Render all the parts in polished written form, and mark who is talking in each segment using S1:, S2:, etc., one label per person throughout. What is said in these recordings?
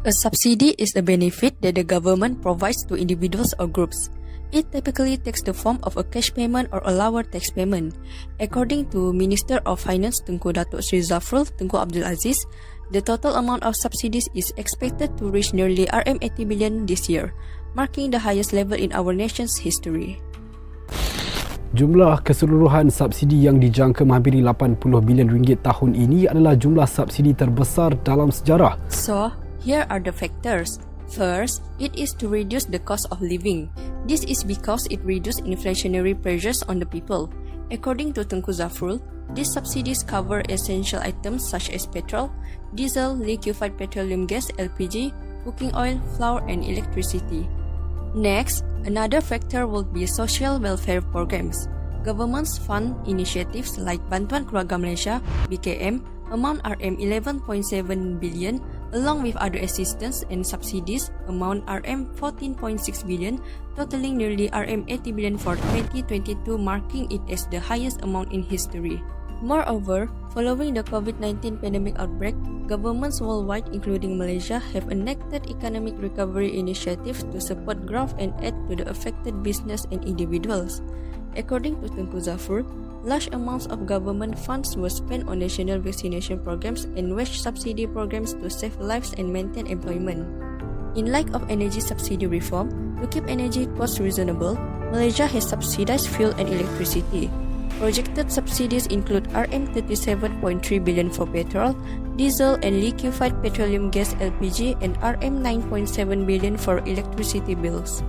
S1: A subsidy is a benefit that the government provides to individuals or groups. It typically takes the form of a cash payment or a lower tax payment. According to Minister of Finance Tengku Datuk Sri Zafrul Tengku Abdul Aziz, the total amount of subsidies is expected to reach nearly RM80 billion this year, marking the highest level in our nation's history.
S2: Jumlah keseluruhan subsidi yang dijangka menghampiri 80 bilion ringgit tahun ini adalah jumlah subsidi terbesar dalam sejarah.
S1: So, here are the factors. First, it is to reduce the cost of living. This is because it reduces inflationary pressures on the people. According to Tengku Zafrul, these subsidies cover essential items such as petrol, diesel, liquefied petroleum gas (LPG), cooking oil, flour, and electricity. Next, another factor will be social welfare programs. Governments fund initiatives like Bantuan Keluarga Malaysia (BKM) amount RM11.7 billion, along with other assistance and subsidies amount RM14.6 billion, totaling nearly RM80 billion for 2022, marking it as the highest amount in history. Moreover, following the COVID-19 pandemic outbreak, governments worldwide, including Malaysia, have enacted economic recovery initiatives to support growth and aid to the affected business and individuals. According to Tengku Zafrul, large amounts of government funds were spent on national vaccination programs and wage subsidy programs to save lives and maintain employment. In light of energy subsidy reform, to keep energy costs reasonable, Malaysia has subsidized fuel and electricity. Projected subsidies include RM37.3 billion for petrol, diesel and liquefied petroleum gas (LPG) and RM9.7 billion for electricity bills.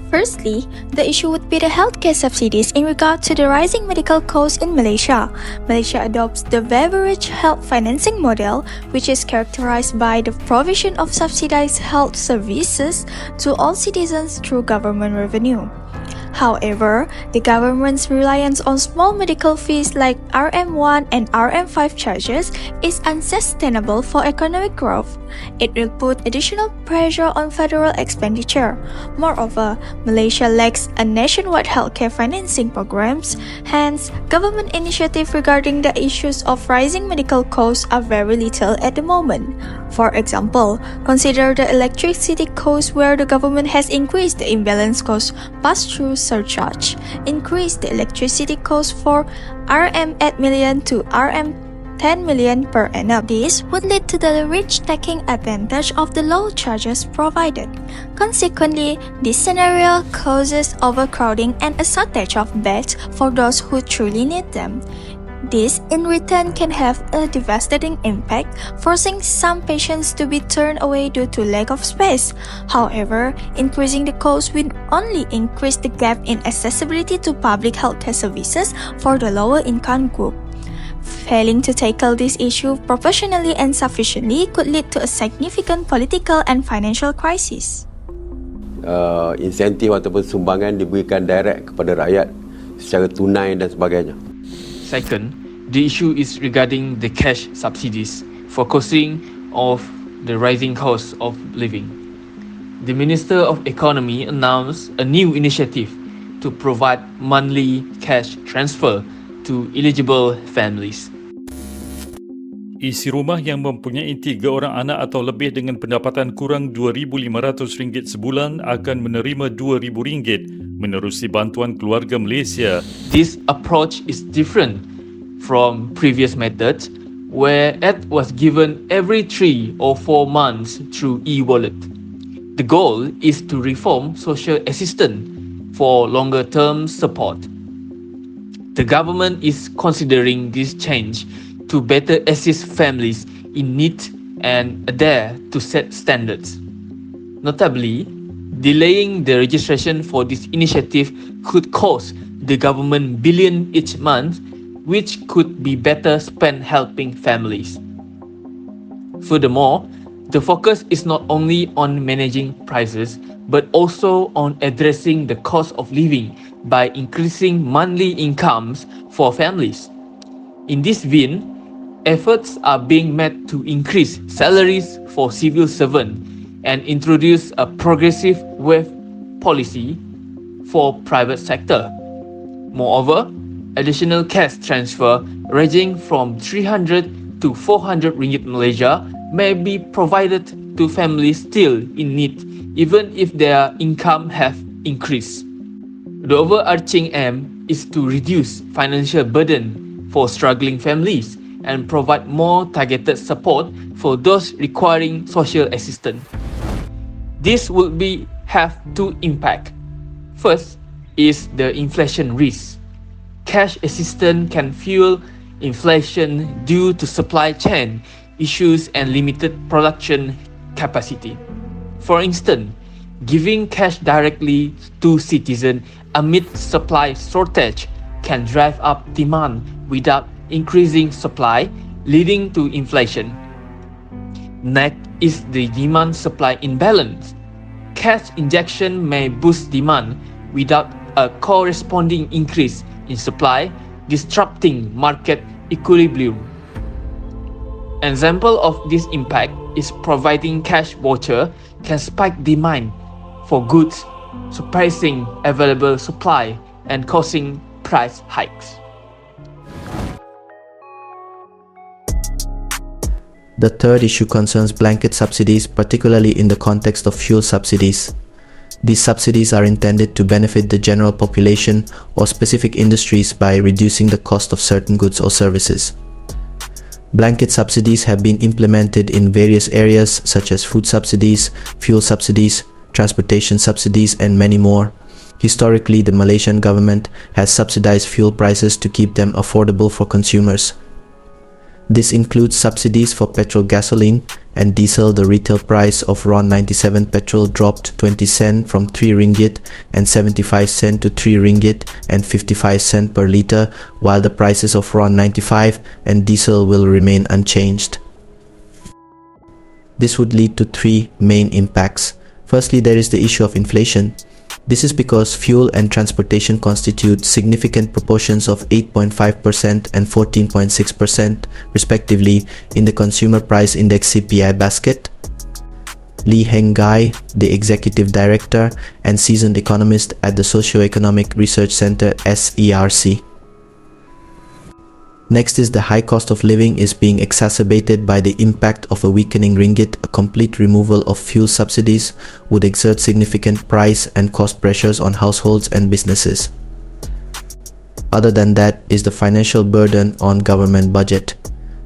S3: Firstly, the issue would be the healthcare subsidies in regard to the rising medical costs in Malaysia. Malaysia adopts the beverage health financing model, which is characterized by the provision of subsidized health services to all citizens through government revenue. However, the government's reliance on small medical fees like RM1 and RM5 charges is unsustainable for economic growth. It will put additional pressure on federal expenditure. Moreover, Malaysia lacks a nationwide healthcare financing programs, hence, government initiatives regarding the issues of rising medical costs are very little at the moment. For example, consider the electricity cost where the government has increased the imbalance cost pass-through surcharge, increased the electricity cost for RM8 million to RM10 million per annum. This would lead to the rich taking advantage of the low charges provided. Consequently, this scenario causes overcrowding and a shortage of beds for those who truly need them. This, in return, can have a devastating impact, forcing some patients to be turned away due to lack of space. However, increasing the cost will only increase the gap in accessibility to public healthcare services for the lower income group. Failing to tackle this issue proportionally and sufficiently could lead to a significant political and financial crisis.
S4: Insentif ataupun sumbangan diberikan direct kepada rakyat secara tunai dan sebagainya.
S5: Second, the issue is regarding the cash subsidies, focusing on the rising cost of living. The Minister of Economy announced a new initiative to provide monthly cash transfer to eligible families.
S6: Isi rumah yang mempunyai 3 orang anak atau lebih dengan pendapatan kurang RM2,500 sebulan akan menerima RM2,000 menerusi Bantuan Keluarga Malaysia.
S5: This approach is different from previous methods where aid was given every 3 or 4 months through e-wallet. The goal is to reform social assistance for longer-term support. The government is considering this change to better assist families in need and adhere to set standards. Notably, delaying the registration for this initiative could cost the government billion each month, which could be better spent helping families. Furthermore, the focus is not only on managing prices, but also on addressing the cost of living by increasing monthly incomes for families. In this vein, efforts are being made to increase salaries for civil servants and introduce a progressive wage policy for private sector. Moreover, additional cash transfer ranging from 300 to 400 ringgit Malaysia may be provided to families still in need, even if their income have increased. The overarching aim is to reduce financial burden for struggling families and provide more targeted support for those requiring social assistance. This will have two impacts. First is the inflation risk. Cash assistance can fuel inflation due to supply chain issues and limited production capacity. For instance, giving cash directly to citizens amid supply shortage can drive up demand without increasing supply, leading to inflation. Next is the demand-supply imbalance. Cash injection may boost demand without a corresponding increase in supply, disrupting market equilibrium. An example of this impact is providing cash voucher can spike demand for goods, suppressing available supply and causing price hikes.
S7: The third issue concerns blanket subsidies, particularly in the context of fuel subsidies. These subsidies are intended to benefit the general population or specific industries by reducing the cost of certain goods or services. Blanket subsidies have been implemented in various areas such as food subsidies, fuel subsidies, transportation subsidies, and many more. Historically, the Malaysian government has subsidized fuel prices to keep them affordable for consumers. This includes subsidies for petrol, gasoline, and diesel. The retail price of RON 97 petrol dropped 20 cent from 3 ringgit and 75 cent to 3 ringgit and 55 cent per litre, while the prices of RON 95 and diesel will remain unchanged. This would lead to three main impacts. Firstly, there is the issue of inflation. This is because fuel and transportation constitute significant proportions of 8.5% and 14.6% respectively in the Consumer Price Index CPI basket. Lee Heng Gai, the Executive Director and seasoned economist at the Socio-Economic Research Center SERC. Next is the high cost of living is being exacerbated by the impact of a weakening ringgit. A complete removal of fuel subsidies would exert significant price and cost pressures on households and businesses. Other than that is the financial burden on government budget.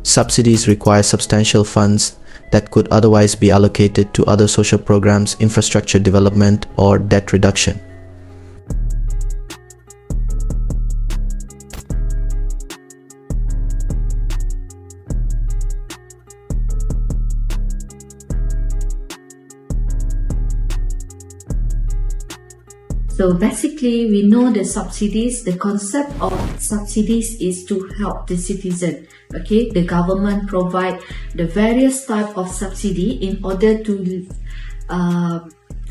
S7: Subsidies require substantial funds that could otherwise be allocated to other social programs, infrastructure development, or debt reduction.
S8: So basically, we know the subsidies, the concept of subsidies is to help the citizen. Okay, the government provide the various type of subsidy in order to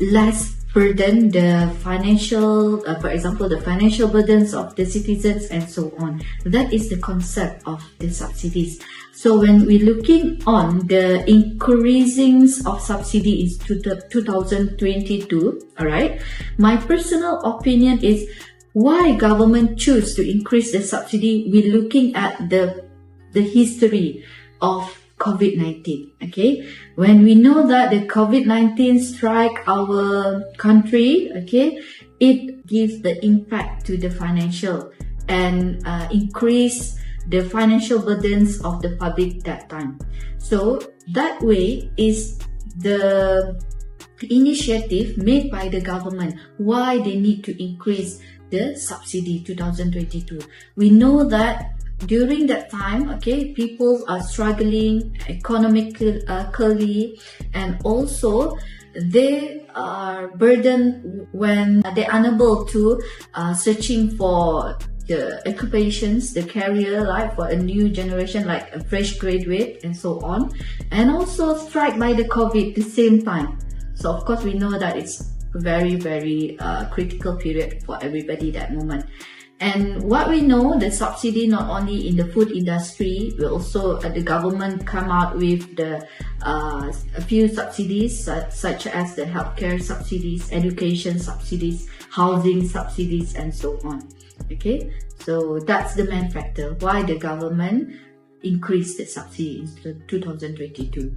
S8: less burden the financial, for example, the financial burdens of the citizens and so on. That is the concept of the subsidies. So when we're looking on the increasing of subsidy is to 2022, alright, my personal opinion is why government choose to increase the subsidy. We're looking at the history of COVID-19, okay? When we know that the COVID-19 strike our country, okay, it gives the impact to the financial and increase the financial burdens of the public that time. So that way is the initiative made by the government why they need to increase the subsidy 2022. We know that during that time, okay, people are struggling economically and also they are burdened when they're unable to searching for the occupations, the career, like for a new generation, like a fresh graduate and so on, and also struck by the COVID at the same time. So of course we know that it's very critical period for everybody that moment. And what we know, the subsidy not only in the food industry, we also the government come out with the a few subsidies such as the healthcare subsidies, education subsidies, housing subsidies, and so on. Okay, so that's the main factor why the government increase the subsidy in 2022.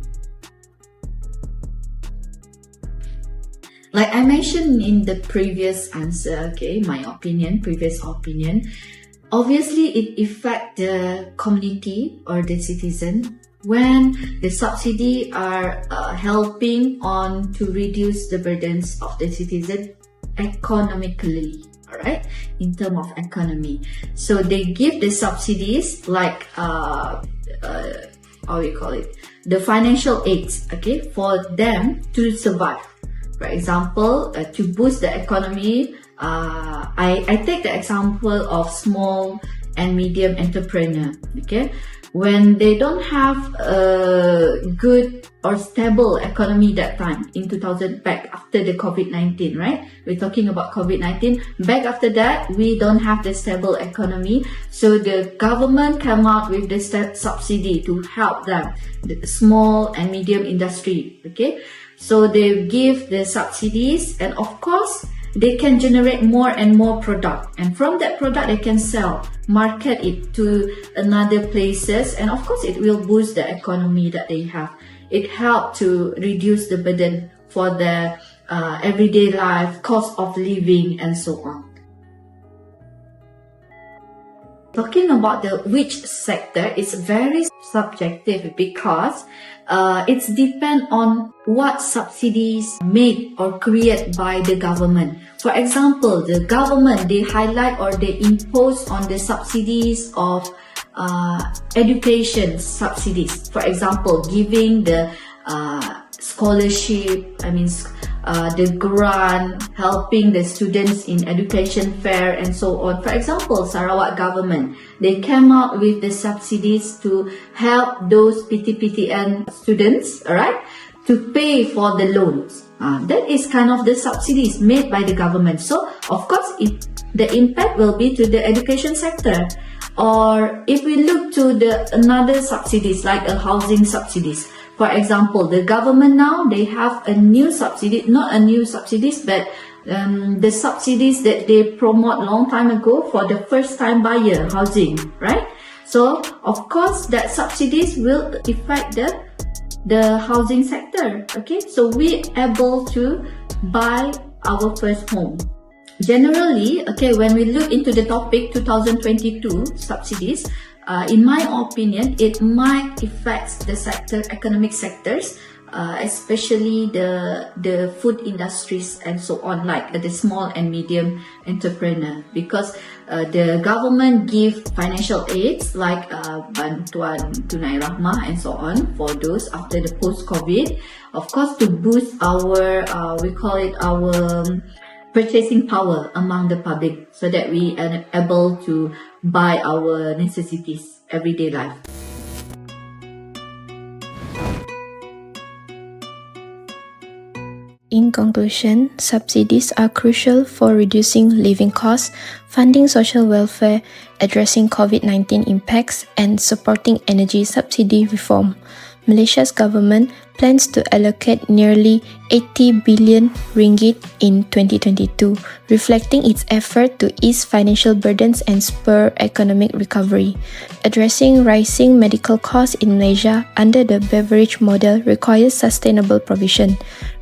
S8: Like I mentioned in the previous answer, previous opinion, obviously it affects the community or the citizen when the subsidy are helping on to reduce the burdens of the citizen economically, alright, in terms of economy. So they give the subsidies like the financial aids, for them to survive. For example, to boost the economy, I take the example of small and medium entrepreneur. When they don't have a good or stable economy that time in 2000, back after the COVID-19, right? We're talking about COVID-19. Back after that, we don't have the stable economy. So the government came out with the subsidy to help them, the small and medium industry. So they give the subsidies, and of course, they can generate more and more product, and from that product they can sell, market it to another places, and of course it will boost the economy that they have. It helps to reduce the burden for the everyday life, cost of living, and so on. Talking about which sector is very subjective because it's depend on what subsidies made or created by the government. For example, the government, they highlight or they impose on the subsidies of education subsidies. For example, giving the scholarship, the grant, helping the students in education fair and so on. For example, Sarawak government, they came out with the subsidies to help those PTPTN students, alright, to pay for the loans. That is kind of the subsidies made by the government. So, of course, the impact will be to the education sector. Or if we look to the another subsidies like a housing subsidies. For example, the government now, they have a new subsidy, not a new subsidies, but the subsidies that they promote long time ago for the first time buyer housing, right? So, of course, that subsidies will affect the housing sector, So, we able to buy our first home. Generally, when we look into the topic 2022 subsidies, in my opinion, it might affect the economic sectors, especially the food industries and so on, like the small and medium entrepreneur, because the government give financial aids like bantuan tunai rahmah and so on for those after the post-COVID, of course, to boost our our purchasing power among the public, so that we are able to buy our necessities everyday life.
S9: In conclusion, subsidies are crucial for reducing living costs, funding social welfare, addressing COVID-19 impacts, and supporting energy subsidy reform. Malaysia's government plans to allocate nearly 80 billion ringgit in 2022, reflecting its effort to ease financial burdens and spur economic recovery. Addressing rising medical costs in Malaysia under the beverage model requires sustainable provision.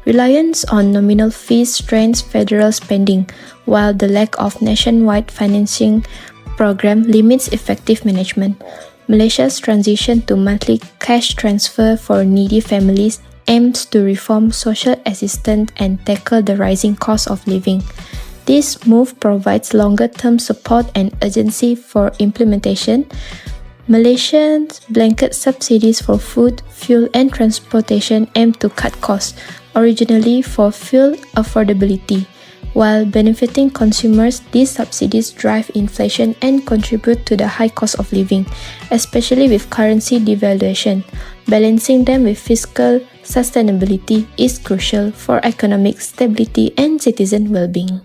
S9: Reliance on nominal fees strains federal spending, while the lack of nationwide financing program limits effective management. Malaysia's transition to monthly cash transfer for needy families aims to reform social assistance and tackle the rising cost of living. This move provides longer-term support and urgency for implementation. Malaysia's blanket subsidies for food, fuel, and transportation aim to cut costs, originally for fuel affordability. While benefiting consumers, these subsidies drive inflation and contribute to the high cost of living, especially with currency devaluation. Balancing them with fiscal sustainability is crucial for economic stability and citizen well-being.